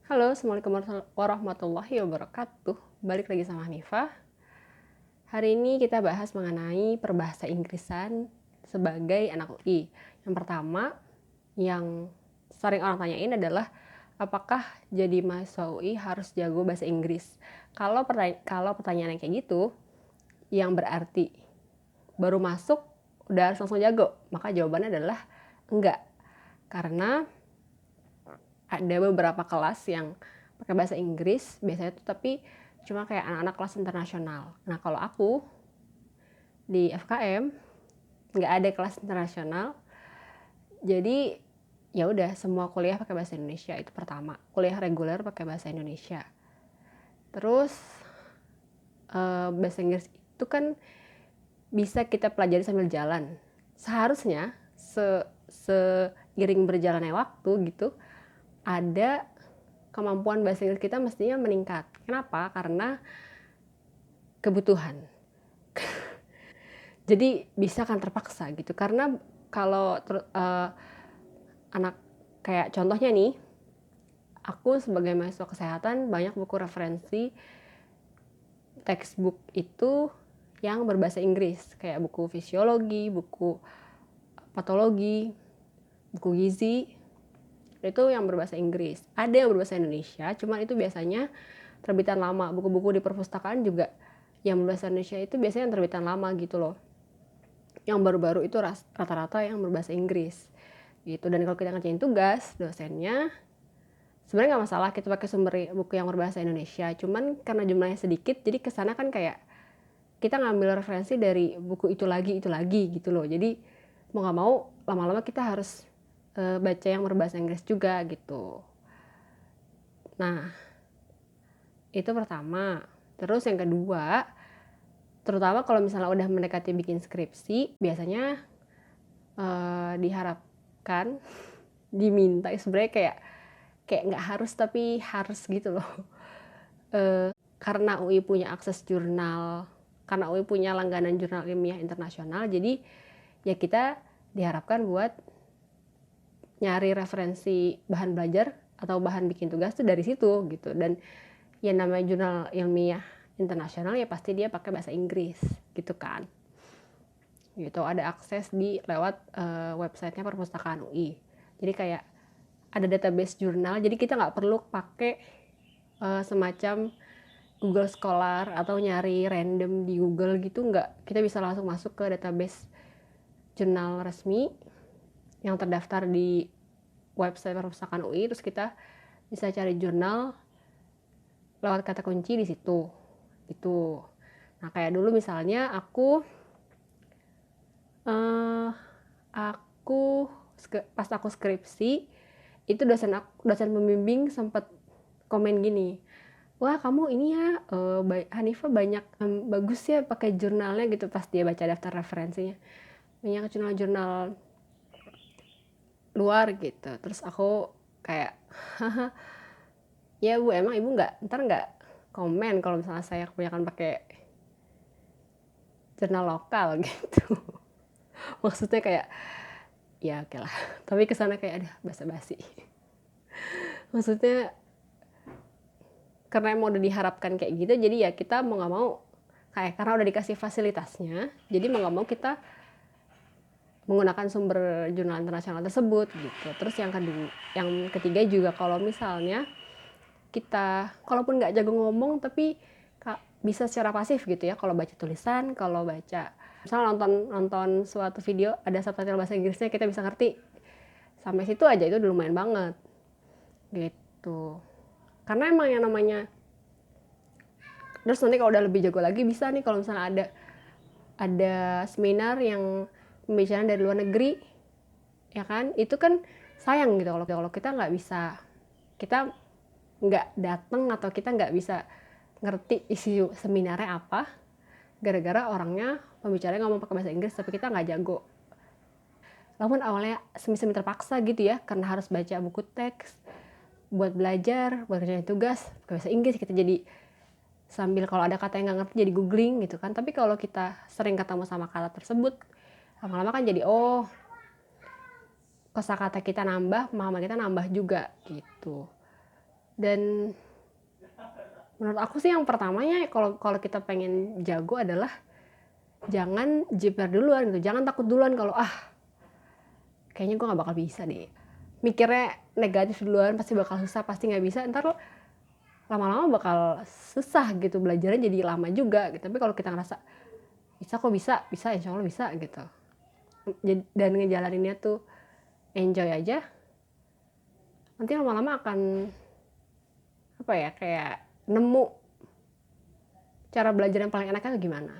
Halo, Assalamualaikum warahmatullahi wabarakatuh. Balik lagi sama Hanifah. Hari ini kita bahas mengenai perbahasa Inggrisan sebagai anak UI. Yang pertama, yang sering orang tanyain adalah apakah jadi mahasiswa UI harus jago bahasa Inggris? Kalau pertanyaan kayak gitu, yang berarti baru masuk udah harus langsung jago. Maka jawabannya adalah enggak. Karena ada beberapa kelas yang pakai bahasa Inggris biasanya tuh, tapi cuma kayak anak-anak kelas internasional. Nah, kalau aku di FKM nggak ada kelas internasional, jadi ya udah semua kuliah pakai bahasa Indonesia. Itu pertama, kuliah reguler pakai bahasa Indonesia. Terus bahasa Inggris itu kan bisa kita pelajari sambil jalan. Seharusnya seiring berjalannya waktu gitu, ada kemampuan bahasa Inggris kita mestinya meningkat. Kenapa? Karena kebutuhan. Jadi bisa kan terpaksa gitu. Karena kalau anak kayak contohnya nih, aku sebagai mahasiswa kesehatan banyak buku referensi textbook itu yang berbahasa Inggris, kayak buku fisiologi, buku patologi, buku gizi, itu yang berbahasa Inggris. Ada yang berbahasa Indonesia, cuman itu biasanya terbitan lama. Buku-buku di perpustakaan juga yang berbahasa Indonesia itu biasanya yang terbitan lama gitu loh. Yang baru-baru itu rata-rata yang berbahasa Inggris gitu. Dan kalau kita ngerjain tugas, dosennya sebenarnya nggak masalah kita pakai sumber buku yang berbahasa Indonesia, cuman karena jumlahnya sedikit, jadi kesana kan kayak kita ngambil referensi dari buku itu lagi gitu loh. Jadi mau nggak mau lama-lama kita harus baca yang berbahasa Inggris juga gitu. Nah, itu pertama. Terus yang kedua, terutama kalau misalnya udah mendekati bikin skripsi, biasanya diharapkan, diminta sebenarnya kayak nggak harus tapi harus gitu loh. Karena UI punya akses jurnal, karena UI punya langganan jurnal ilmiah internasional, jadi ya kita diharapkan buat nyari referensi bahan belajar atau bahan bikin tugas tuh dari situ gitu. Dan ya namanya jurnal ilmiah internasional ya pasti dia pakai bahasa Inggris gitu kan. Gitu, ada akses di lewat websitenya perpustakaan UI. Jadi kayak ada database jurnal, jadi kita nggak perlu pakai semacam Google Scholar atau nyari random di Google gitu, nggak. Kita bisa langsung masuk ke database jurnal resmi yang terdaftar di website perpustakaan UI, terus kita bisa cari jurnal lewat kata kunci di situ. Itu. Nah, kayak dulu misalnya aku pas aku skripsi itu dosen pembimbing sempat komen gini, wah kamu ini ya Hanifah banyak bagus ya pakai jurnalnya gitu. Pas dia baca daftar referensinya banyak jurnal-jurnal luar gitu. Terus aku kayak ya bu, emang ibu nggak komen kalau misalnya saya kebanyakan pakai jurnal lokal gitu. Maksudnya kayak ya oke lah, tapi kesana kayak ada basa-basi. Maksudnya karena emang udah diharapkan kayak gitu, jadi ya kita mau nggak mau kayak karena udah dikasih fasilitasnya, jadi mau nggak mau kita menggunakan sumber jurnal internasional tersebut gitu. Terus yang ketiga juga, kalau misalnya kita kalaupun nggak jago ngomong tapi bisa secara pasif gitu ya, kalau baca tulisan, kalau baca misalnya nonton suatu video ada subtitle bahasa Inggrisnya, kita bisa ngerti sampai situ aja, itu udah lumayan banget gitu. Karena emang yang namanya, terus nanti kalau udah lebih jago lagi bisa nih kalau misalnya ada seminar yang pembicaraan dari luar negeri ya kan, itu kan sayang gitu kalau kita nggak datang atau kita nggak bisa ngerti isi seminarnya apa gara-gara orangnya pembicaranya ngomong pakai bahasa Inggris tapi kita nggak jago. Walaupun awalnya semi terpaksa gitu ya, karena harus baca buku teks buat belajar, buat kerjain tugas pakai bahasa Inggris, kita jadi sambil kalau ada kata yang nggak ngerti jadi googling gitu kan. Tapi kalau kita sering ketemu sama kata tersebut, lama-lama kan jadi kosakata kita nambah, pemahaman kita nambah juga gitu. Dan menurut aku sih yang pertamanya kalau kita pengen jago adalah jangan jiper duluan gitu, jangan takut duluan kalau kayaknya gue nggak bakal bisa deh, mikirnya negatif duluan, pasti bakal susah, pasti nggak bisa, ntar lo lama-lama bakal susah gitu, belajarnya jadi lama juga gitu. Tapi kalau kita ngerasa bisa kok, bisa insya Allah bisa gitu, dan ngejalaninnya tuh enjoy aja, nanti lama-lama akan apa ya, kayak nemu cara belajar yang paling enaknya gimana.